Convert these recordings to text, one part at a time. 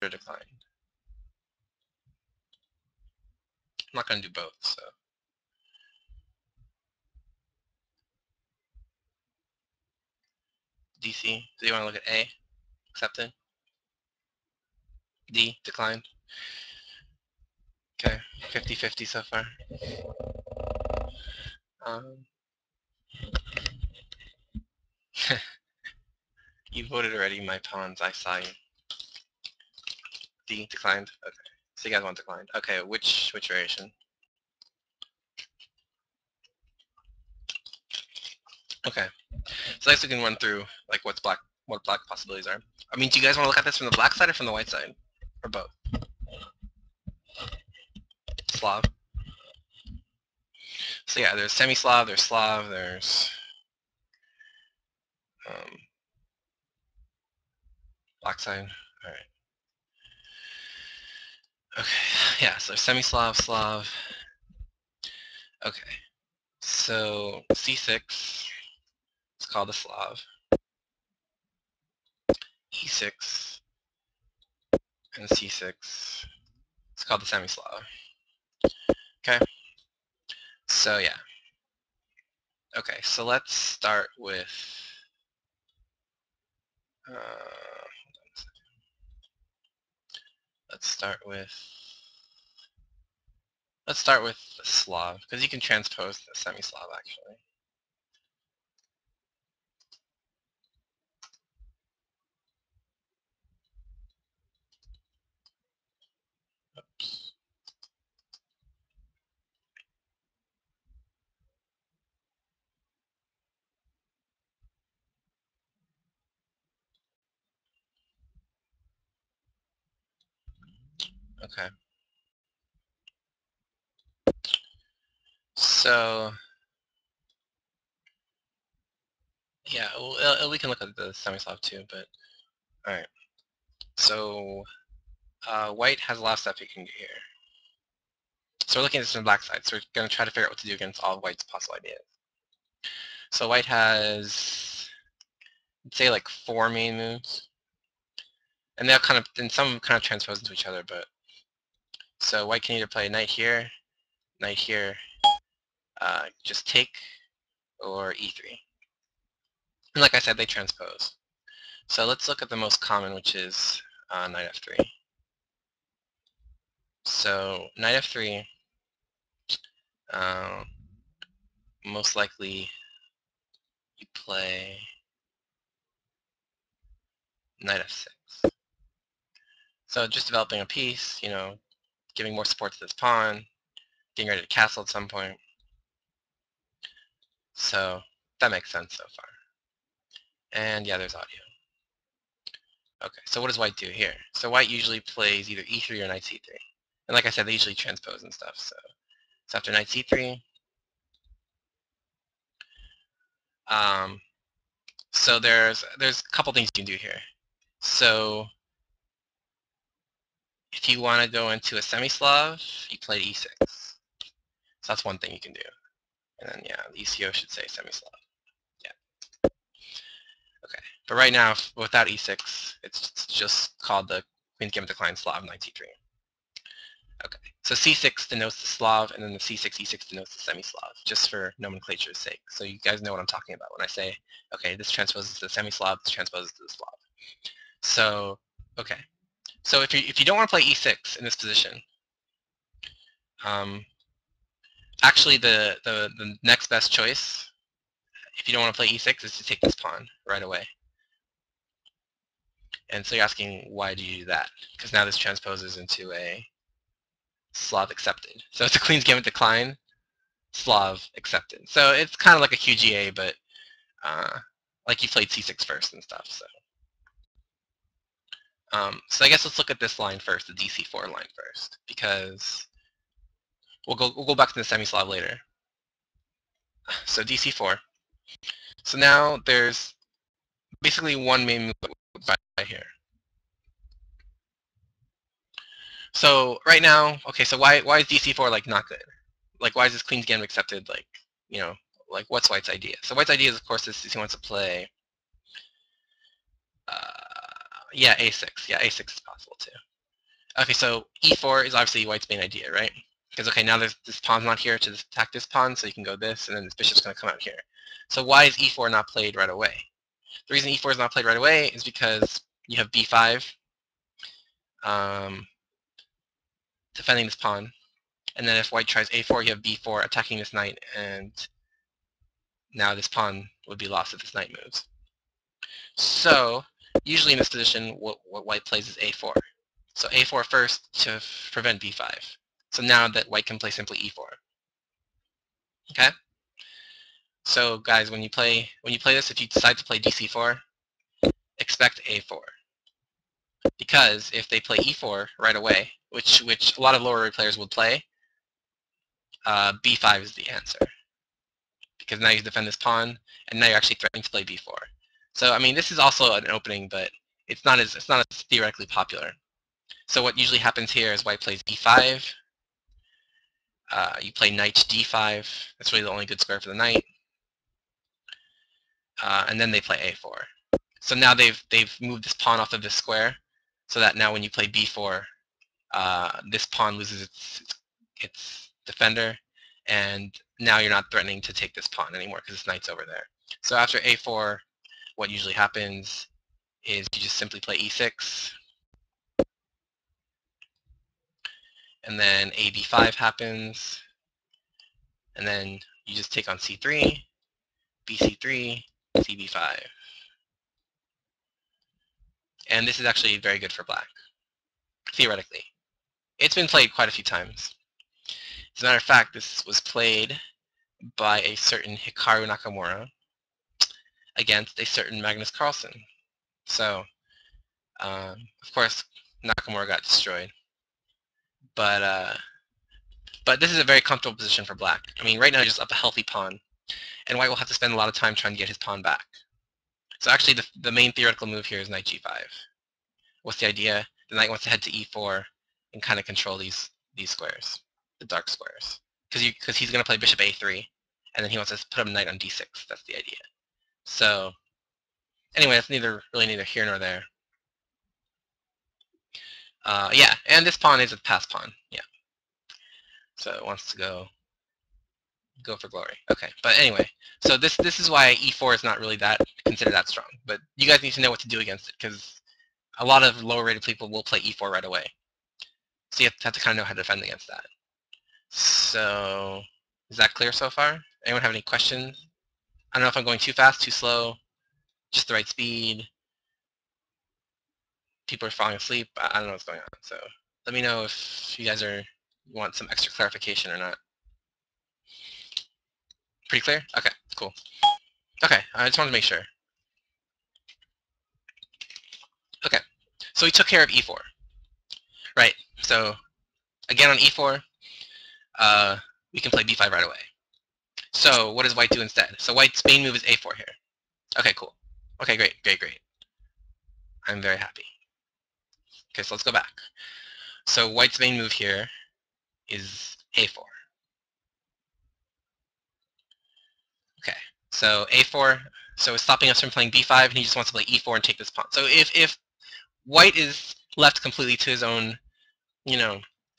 or declined. I'm not going to do both, so. DC, do you want to look at A? Accepted. D, declined. Okay, 50-50 so far. You voted already, my pawns. I saw you. D, declined. Okay, so you guys want declined. Okay, which variation? Okay, so I guess we can run through like what black possibilities are. I mean, do you guys want to look at this from the black side or from the white side, or both? Slav. So yeah, there's semi-Slav, there's Slav, there's black side. All right. Okay. Yeah. So semi-Slav, Slav. Okay. So C6 is called the Slav. E6 and C6 is called the semi-Slav. Okay. So yeah. Okay. So let's start with. Let's start with the Slav, because you can transpose the semi-Slav actually. Oops. Okay. So yeah, we can look at the semi-Slav too, but all right. So white has the last step you can get here. So we're looking at this from the black side. So we're going to try to figure out what to do against all of white's possible ideas. So white has, let's say, like 4 main moves, and they'll kind of, and some kind of transpose into each other. But so white can either play knight here, just take, or e3. And like I said, they transpose. So let's look at the most common, which is knight f3. So knight f3, most likely you play knight f6. So just developing a piece, you know, giving more support to this pawn, getting ready to castle at some point. So that makes sense so far. And yeah, there's audio. Okay, so what does white do here? So white usually plays either e3 or knight c3. And like I said, they usually transpose and stuff. So after knight c3, so there's a couple things you can do here. So if you want to go into a semi-Slav, you play e6. So that's one thing you can do. And then yeah, the ECO should say semi-Slav. Yeah. Okay, but right now, without e6, it's just called the Queen's Gambit declined Slav knight c3. Okay, so c6 denotes the Slav, and then the c6, e6 denotes the semi-Slav, just for nomenclature's sake. So you guys know what I'm talking about when I say, okay, this transposes to the semi-Slav, this transposes to the Slav. So, okay, so if you don't want to play e6 in this position, actually the next best choice, if you don't want to play e6, is to take this pawn right away. And so you're asking, why do you do that? Because now this transposes into a Slav accepted. So it's a Queen's Gambit decline, Slav accepted. So it's kind of like a QGA, but like you played c6 first and stuff. So I guess let's look at this line first, the DC4 line first, because we'll go back to the semi-Slav later. So DC4. So now there's basically one main move right here. So right now, okay, so why is DC4 like not good? Like why is this Queen's Gambit accepted? Like, you know, like what's white's idea? So white's idea is, of course, is he wants to play yeah, a6. Yeah, a6 is possible too. Okay, so e4 is obviously white's main idea, right? Because, okay, now this pawn's not here to attack this pawn, so you can go this, and then this bishop's going to come out here. So why is e4 not played right away? The reason e4 is not played right away is because you have b5 defending this pawn, and then if white tries a4, you have b4 attacking this knight, and now this pawn would be lost if this knight moves. So usually in this position, what white plays is a4. So a4 first to prevent b5. So now that white can play simply e4. Okay. So guys, when you play this, if you decide to play dc4, expect a4, because if they play e4 right away, which a lot of lower rate players will play, b5 is the answer, because now you defend this pawn, and now you're actually threatening to play b4. So I mean, this is also an opening, but it's not as theoretically popular. So what usually happens here is white plays e5. You play knight d5. That's really the only good square for the knight. And then they play a4. So now they've moved this pawn off of this square, so that now when you play b4, this pawn loses its defender, and now you're not threatening to take this pawn anymore because this knight's over there. So after a4, what usually happens is you just simply play e6, and then a b5 happens, and then you just take on c3, bc3, cb5. And this is actually very good for black, theoretically. It's been played quite a few times. As a matter of fact, this was played by a certain Hikaru Nakamura against a certain Magnus Carlsen. So, of course, Nakamura got destroyed. But this is a very comfortable position for black. I mean, right now he's just up a healthy pawn, and white will have to spend a lot of time trying to get his pawn back. So actually, the main theoretical move here is knight g5. What's the idea? The knight wants to head to e4 and kind of control these squares, the dark squares, because he's going to play bishop a3, and then he wants to put up a knight on d6. That's the idea. So anyway, that's really neither here nor there. Yeah, and this pawn is a pass pawn. Yeah. So it wants to go for glory. Okay, but anyway, so this is why e4 is not really considered that strong. But you guys need to know what to do against it, because a lot of lower rated people will play e4 right away. So you have to kind of know how to defend against that. So is that clear so far? Anyone have any questions? I don't know if I'm going too fast, too slow, just the right speed. People are falling asleep. I don't know what's going on. So let me know if you guys want some extra clarification or not. Pretty clear? Okay, cool. Okay, I just wanted to make sure. Okay, so we took care of e4. Right, so again on e4, we can play b5 right away. So what does white do instead? So white's main move is a4 here. Okay, cool. Okay, great. I'm very happy. Okay, so let's go back. So white's main move here is a4. Okay, so a4, so it's stopping us from playing b5, and he just wants to play e4 and take this pawn. So if white is left completely to his own,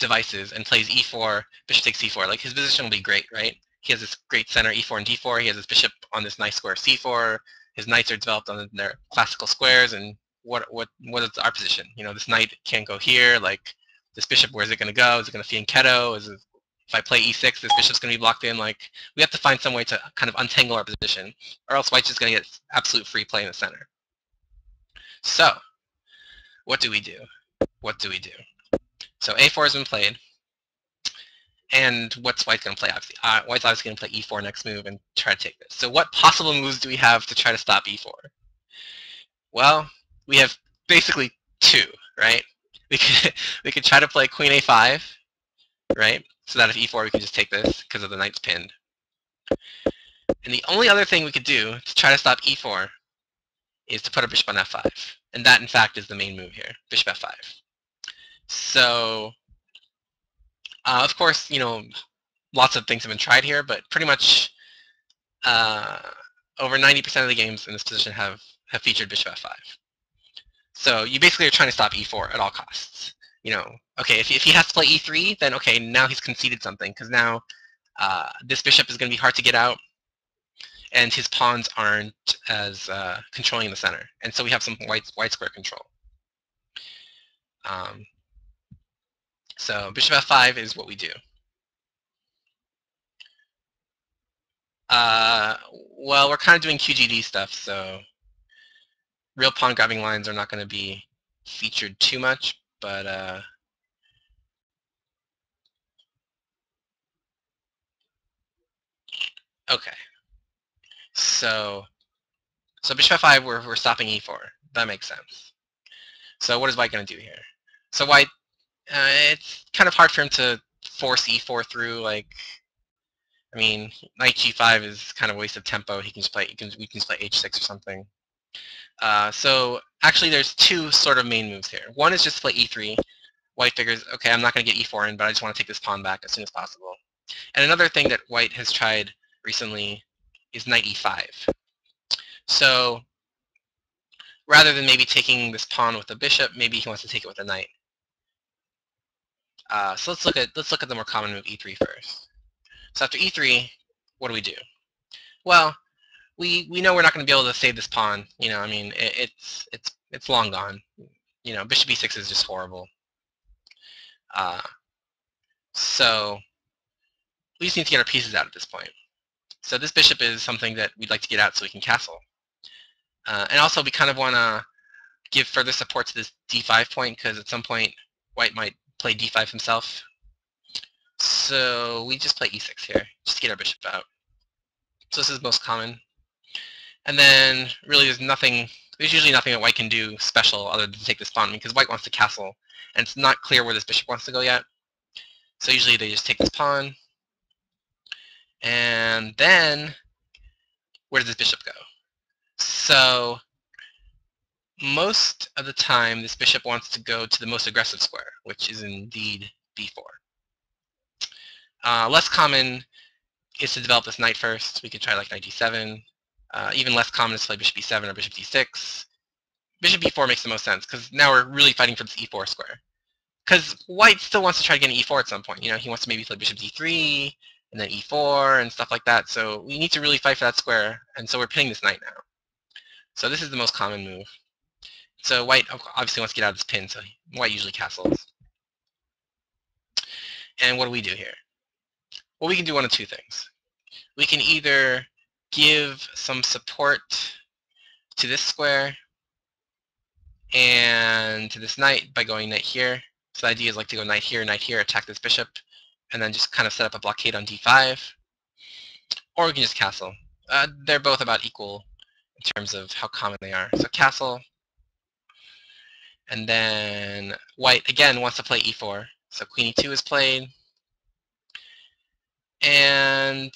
devices and plays e4, bishop takes c4, like his position will be great, right? He has this great center e4 and d4. He has his bishop on this nice square c4. His knights are developed on their classical squares. And what is our position? This knight can't go here. Like this bishop, where is it going to go? Is it going to fianchetto? If I play e6, this bishop's going to be blocked in. Like we have to find some way to kind of untangle our position, or else white's just going to get absolute free play in the center. So what do we do? So a4 has been played. And what's white going to play? Obviously, white's obviously going to play e4 next move and try to take this. So what possible moves do we have to try to stop e4? Well, we have basically two, right? We could try to play queen a5, right? So that if e4, we can just take this because of the knight's pinned. And the only other thing we could do to try to stop e4 is to put a bishop on f5. And that, in fact, is the main move here, bishop f5. So of course, lots of things have been tried here, but pretty much over 90% of the games in this position have featured bishop f5. So you basically are trying to stop e4 at all costs. you know, okay, if he has to play e3, then okay, now he's conceded something, because now this bishop is going to be hard to get out, and his pawns aren't as controlling the center, and so we have some white square control. So bishop f5 is what we do. Well, we're kind of doing QGD stuff, so real pawn grabbing lines are not going to be featured too much, but okay. So bishop f5, we're stopping e4. That makes sense. So what is white going to do here? So white, it's kind of hard for him to force e4 through. Like, I mean, knight g5 is kind of a waste of tempo. He can just play. We can just play h6 or something. So actually, there's two sort of main moves here. One is just to play e3. White figures, okay, I'm not going to get e4 in, but I just want to take this pawn back as soon as possible. And another thing that white has tried recently is knight e5. So rather than maybe taking this pawn with a bishop, maybe he wants to take it with a knight. So let's look at the more common move e3 first. So after e3, what do? Well, we know we're not going to be able to save this pawn. You know, I mean, it's long gone. You know, bishop e6 is just horrible. So we just need to get our pieces out at this point. So this bishop is something that we'd like to get out so we can castle. And also we kind of want to give further support to this d5 point, because at some point white might play d5 himself. So we just play e6 here, just to get our bishop out. So this is most common. And then really there's usually nothing that white can do special other than take this pawn, because white wants to castle, and it's not clear where this bishop wants to go yet. So usually they just take this pawn. And then where does this bishop go? So most of the time, this bishop wants to go to the most aggressive square, which is indeed b4. Less common is to develop this knight first. We could try like knight d7. Even less common is to play bishop b7 or bishop d6. Bishop b4 makes the most sense, because now we're really fighting for this e4 square. Because white still wants to try to get an e4 at some point. You know, he wants to maybe play bishop d3, and then e4, and stuff like that. So we need to really fight for that square, and so we're pinning this knight now. So this is the most common move. So white obviously wants to get out of this pin, so white usually castles. And what do we do here? Well, we can do one of two things. We can either give some support to this square and to this knight by going knight here. So the idea is like to go knight here, attack this bishop, and then just kind of set up a blockade on d5. Or we can just castle. They're both about equal in terms of how common they are. So castle. And then white, again, wants to play e4. So queen e2 is played. And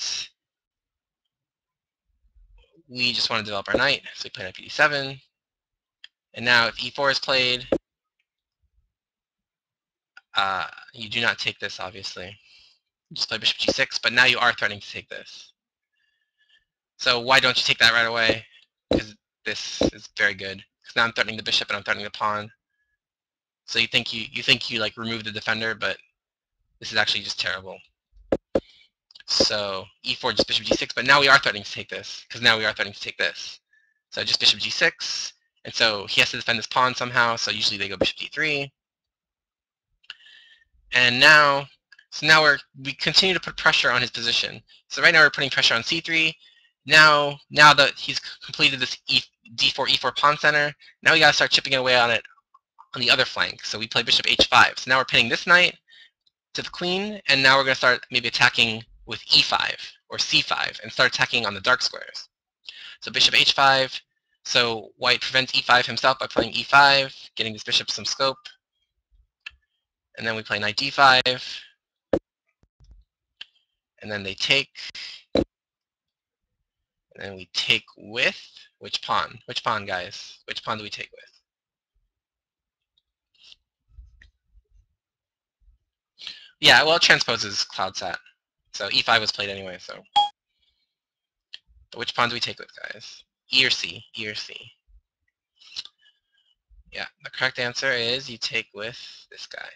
we just want to develop our knight. So we play knight b7. And now if e4 is played, you do not take this, obviously. You just play bishop g6, but now you are threatening to take this. So why don't you take that right away? Because this is very good. Because now I'm threatening the bishop and I'm threatening the pawn. So you think you like remove the defender, but this is actually just terrible. So e4, just bishop g6, but now we are threatening to take this, because now we are threatening to take this. So just bishop g6, and so he has to defend this pawn somehow, so usually they go bishop d3. And now, we continue to put pressure on his position. So right now we're putting pressure on c3. Now that he's completed this d4, e4 pawn center, now we gotta start chipping away on it on the other flank. So we play bishop h5. So now we're pinning this knight to the queen, and now we're gonna start maybe attacking with e5 or c5 and start attacking on the dark squares. So bishop h5. So white prevents e5 himself by playing e5, getting this bishop some scope. And then we play knight d5. And then they take. And then we take with which pawn? Which pawn, guys? Which pawn do we take with? Yeah, well, it transposes cloud sat. So e5 was played anyway, so. But which pawn do we take with, guys? E or C? E or C? Yeah, the correct answer is you take with this guy.